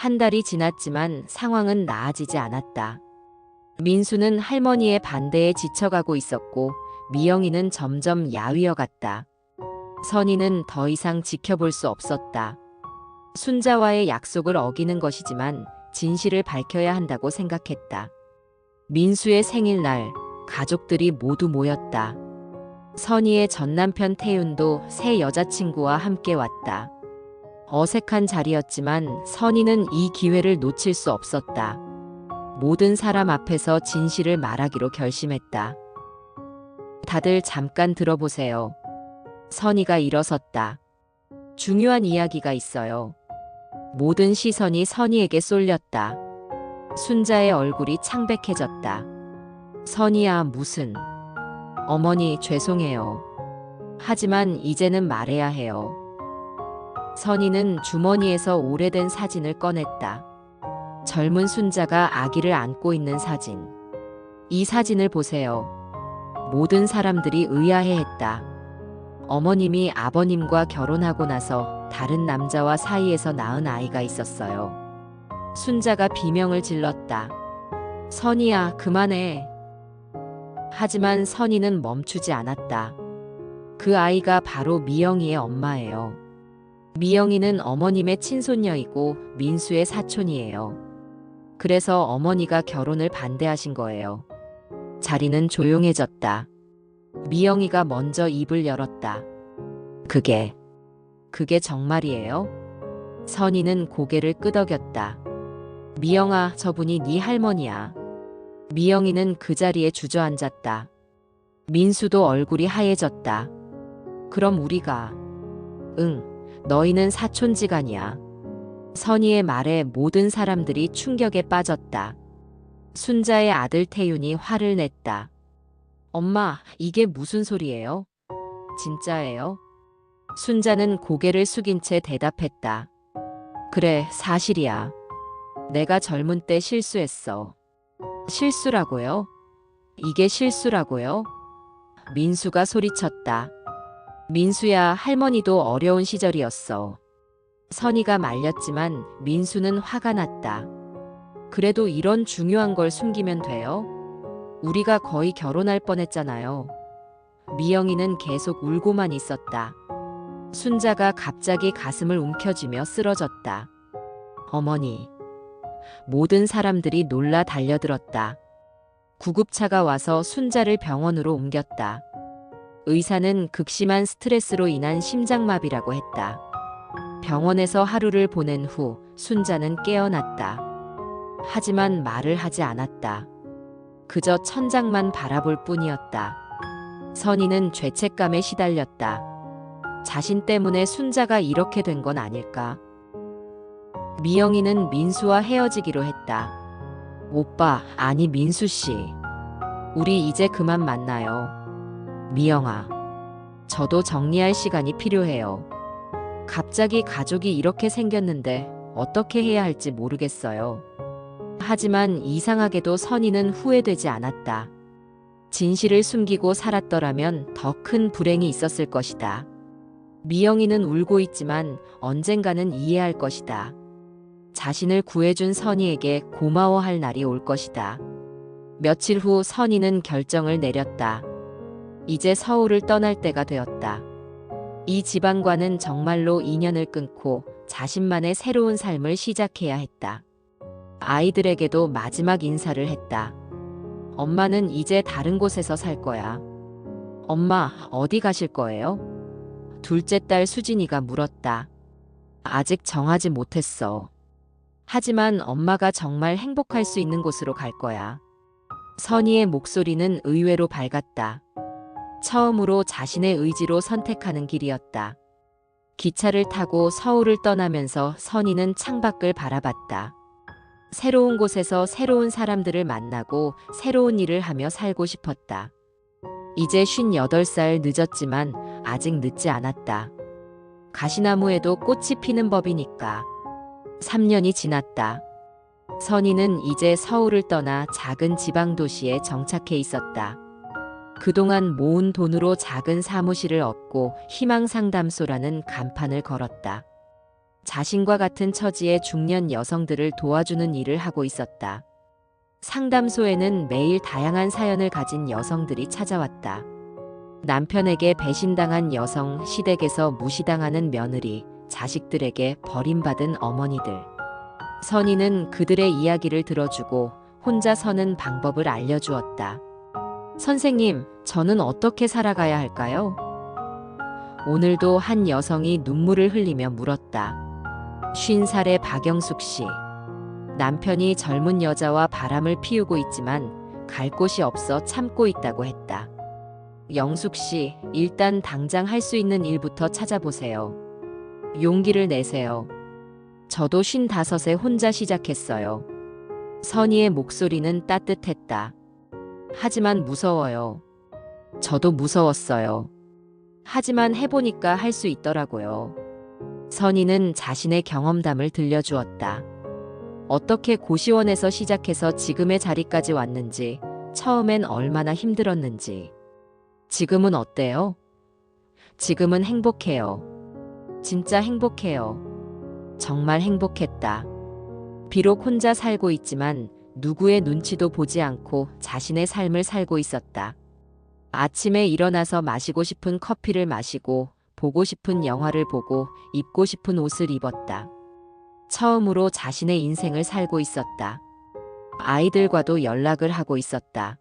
한 달이 지났지만 상황은 나아지지 않았다. 민수는 할머니의 반대에 지쳐가고 있었고 미영이는 점점 야위어 갔다. 선희는 더 이상 지켜볼 수 없었다. 순자와의 약속을 어기는 것이지만 진실을 밝혀야 한다고 생각했다. 민수의 생일날 가족들이 모두 모였다. 선희의 전남편 태윤도 새 여자친구와 함께 왔다. 어색한 자리였지만 선희는 이 기회를 놓칠 수 없었다. 모든 사람 앞에서 진실을 말하기로 결심했다. 다들 잠깐 들어보세요. 선희가 일어섰다. 중요한 이야기가 있어요. 모든 시선이 선희에게 쏠렸다. 순자의 얼굴이 창백해졌다. 선희야, 무슨... 어머니, 죄송해요. 하지만 이제는 말해야 해요. 선희는 주머니에서 오래된 사진을 꺼냈다. 젊은 순자가 아기를 안고 있는 사진. 이 사진을 보세요. 모든 사람들이 의아해했다. 어머님이 아버님과 결혼하고 나서 다른 남자와 사이에서 낳은 아이가 있었어요. 순자가 비명을 질렀다. 선희야, 그만해. 하지만 선희는 멈추지 않았다. 그 아이가 바로 미영이의 엄마예요. 미영이는 어머님의 친손녀이고 민수의 사촌이에요. 그래서 어머니가 결혼을 반대하신 거예요. 자리는 조용해졌다. 미영이가 먼저 입을 열었다. 그게 정말이에요? 선희는 고개를 끄덕였다. 미영아, 저분이 네 할머니야. 미영이는 그 자리에 주저앉았다. 민수도 얼굴이 하얘졌다. 그럼 우리가... 응, 너희는 사촌지간이야. 선희의 말에 모든 사람들이 충격에 빠졌다. 순자의 아들 태윤이 화를 냈다. 엄마, 이게 무슨 소리예요? 진짜예요? 순자는 고개를 숙인 채 대답했다. 그래, 사실이야. 내가 젊은 때 실수했어. 실수라고요? 이게 실수라고요? 민수가 소리쳤다. 민수야, 할머니도 어려운 시절이었어. 선희가 말렸지만 민수는 화가 났다. 그래도 이런 중요한 걸 숨기면 돼요? 우리가 거의 결혼할 뻔했잖아요. 미영이는 계속 울고만 있었다. 순자가 갑자기 가슴을 움켜쥐며 쓰러졌다. 어머니. 모든 사람들이 놀라 달려들었다. 구급차가 와서 순자를 병원으로 옮겼다. 의사는 극심한 스트레스로 인한 심장마비라고 했다. 병원에서 하루를 보낸 후 순자는 깨어났다. 하지만 말을 하지 않았다. 그저 천장만 바라볼 뿐이었다. 선희는 죄책감에 시달렸다. 자신 때문에 순자가 이렇게 된 건 아닐까? 미영이는 민수와 헤어지기로 했다. 오빠, 아니 민수 씨. 우리 이제 그만 만나요. 미영아. 저도 정리할 시간이 필요해요. 갑자기 가족이 이렇게 생겼는데 어떻게 해야 할지 모르겠어요. 하지만 이상하게도 선희는 후회되지 않았다. 진실을 숨기고 살았더라면 더 큰 불행이 있었을 것이다. 미영이는 울고 있지만 언젠가는 이해할 것이다. 자신을 구해준 선희에게 고마워할 날이 올 것이다. 며칠 후 선희는 결정을 내렸다. 이제 서울을 떠날 때가 되었다. 이 집안과는 정말로 인연을 끊고 자신만의 새로운 삶을 시작해야 했다. 아이들에게도 마지막 인사를 했다. 엄마는 이제 다른 곳에서 살 거야. 엄마, 어디 가실 거예요? 둘째 딸 수진이가 물었다. 아직 정하지 못했어. 하지만 엄마가 정말 행복할 수 있는 곳으로 갈 거야. 선희의 목소리는 의외로 밝았다. 처음으로 자신의 의지로 선택하는 길이었다. 기차를 타고 서울을 떠나면서 선희는 창밖을 바라봤다. 새로운 곳에서 새로운 사람들을 만나고 새로운 일을 하며 살고 싶었다. 이제 58살 늦었지만 아직 늦지 않았다. 가시나무에도 꽃이 피는 법이니까. 3년이 지났다. 선희는 이제 서울을 떠나 작은 지방 도시에 정착해 있었다. 그동안 모은 돈으로 작은 사무실을 얻고 희망상담소라는 간판을 걸었다. 자신과 같은 처지의 중년 여성들을 도와주는 일을 하고 있었다. 상담소에는 매일 다양한 사연을 가진 여성들이 찾아왔다. 남편에게 배신당한 여성, 시댁에서 무시당하는 며느리, 자식들에게 버림받은 어머니들. 선희는 그들의 이야기를 들어주고 혼자 서는 방법을 알려주었다. 선생님, 저는 어떻게 살아가야 할까요? 오늘도 한 여성이 눈물을 흘리며 물었다. 50살의 박영숙 씨. 남편이 젊은 여자와 바람을 피우고 있지만 갈 곳이 없어 참고 있다고 했다. 영숙 씨, 일단 당장 할 수 있는 일부터 찾아보세요. 용기를 내세요. 저도 55에 혼자 시작했어요. 선희의 목소리는 따뜻했다. 하지만 무서워요. 저도 무서웠어요. 하지만 해보니까 할 수 있더라고요. 선희는 자신의 경험담을 들려주었다. 어떻게 고시원에서 시작해서 지금의 자리까지 왔는지, 처음엔 얼마나 힘들었는지. 지금은 어때요? 지금은 행복해요. 진짜 행복해요. 정말 행복했다. 비록 혼자 살고 있지만 누구의 눈치도 보지 않고 자신의 삶을 살고 있었다. 아침에 일어나서 마시고 싶은 커피를 마시고 보고 싶은 영화를 보고 입고 싶은 옷을 입었다. 처음으로 자신의 인생을 살고 있었다. 아이들과도 연락을 하고 있었다.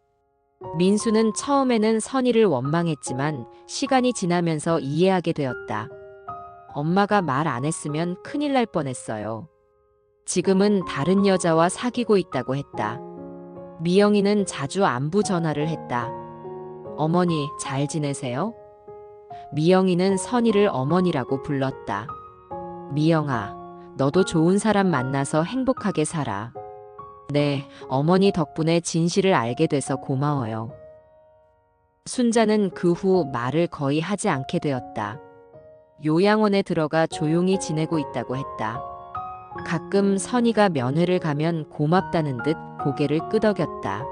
민수는 처음에는 선희를 원망했지만 시간이 지나면서 이해하게 되었다. 엄마가 말 안 했으면 큰일 날 뻔했어요. 지금은 다른 여자와 사귀고 있다고 했다. 미영이는 자주 안부 전화를 했다. 어머니, 잘 지내세요? 미영이는 선희를 어머니라고 불렀다. 미영아, 너도 좋은 사람 만나서 행복하게 살아. 네, 어머니 덕분에 진실을 알게 돼서 고마워요. 순자는 그 후 말을 거의 하지 않게 되었다. 요양원에 들어가 조용히 지내고 있다고 했다. 가끔 선희가 면회를 가면 고맙다는 듯 고개를 끄덕였다.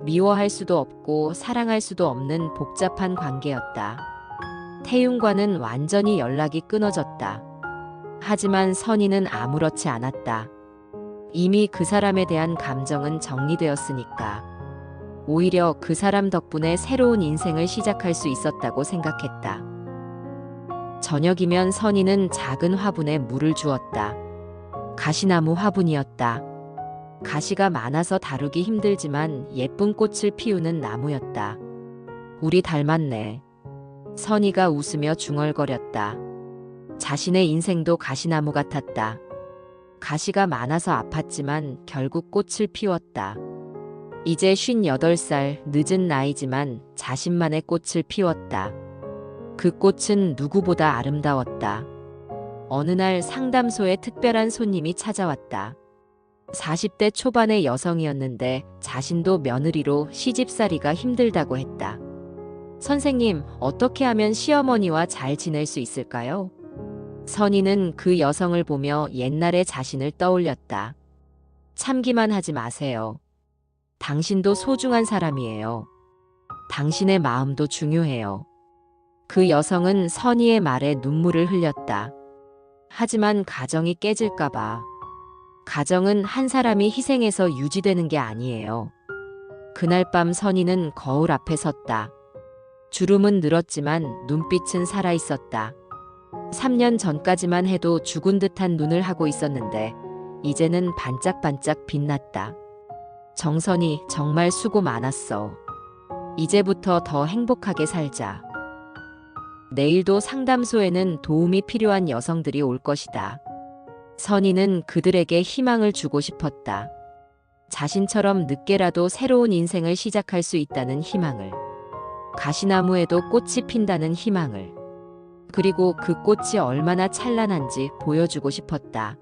미워할 수도 없고 사랑할 수도 없는 복잡한 관계였다. 태윤과는 완전히 연락이 끊어졌다. 하지만 선희는 아무렇지 않았다. 이미 그 사람에 대한 감정은 정리되었으니까. 오히려 그 사람 덕분에 새로운 인생을 시작할 수 있었다고 생각했다. 저녁이면 선희는 작은 화분에 물을 주었다. 가시나무 화분이었다. 가시가 많아서 다루기 힘들지만 예쁜 꽃을 피우는 나무였다. 우리 닮았네. 선희가 웃으며 중얼거렸다. 자신의 인생도 가시나무 같았다. 가시가 많아서 아팠지만 결국 꽃을 피웠다. 이제 58살, 늦은 나이지만 자신만의 꽃을 피웠다. 그 꽃은 누구보다 아름다웠다. 어느 날 상담소에 특별한 손님이 찾아왔다. 40대 초반의 여성이었는데 자신도 며느리로 시집살이가 힘들다고 했다. 선생님, 어떻게 하면 시어머니와 잘 지낼 수 있을까요? 선희는 그 여성을 보며 옛날의 자신을 떠올렸다. 참기만 하지 마세요. 당신도 소중한 사람이에요. 당신의 마음도 중요해요. 그 여성은 선희의 말에 눈물을 흘렸다. 하지만 가정이 깨질까봐. 가정은 한 사람이 희생해서 유지되는 게 아니에요. 그날 밤 선희는 거울 앞에 섰다. 주름은 늘었지만 눈빛은 살아있었다. 3년 전까지만 해도 죽은 듯한 눈을 하고 있었는데 이제는 반짝반짝 빛났다. 정선이, 정말 수고 많았어. 이제부터 더 행복하게 살자. 내일도 상담소에는 도움이 필요한 여성들이 올 것이다. 선희는 그들에게 희망을 주고 싶었다. 자신처럼 늦게라도 새로운 인생을 시작할 수 있다는 희망을. 가시나무에도 꽃이 핀다는 희망을. 그리고 그 꽃이 얼마나 찬란한지 보여주고 싶었다.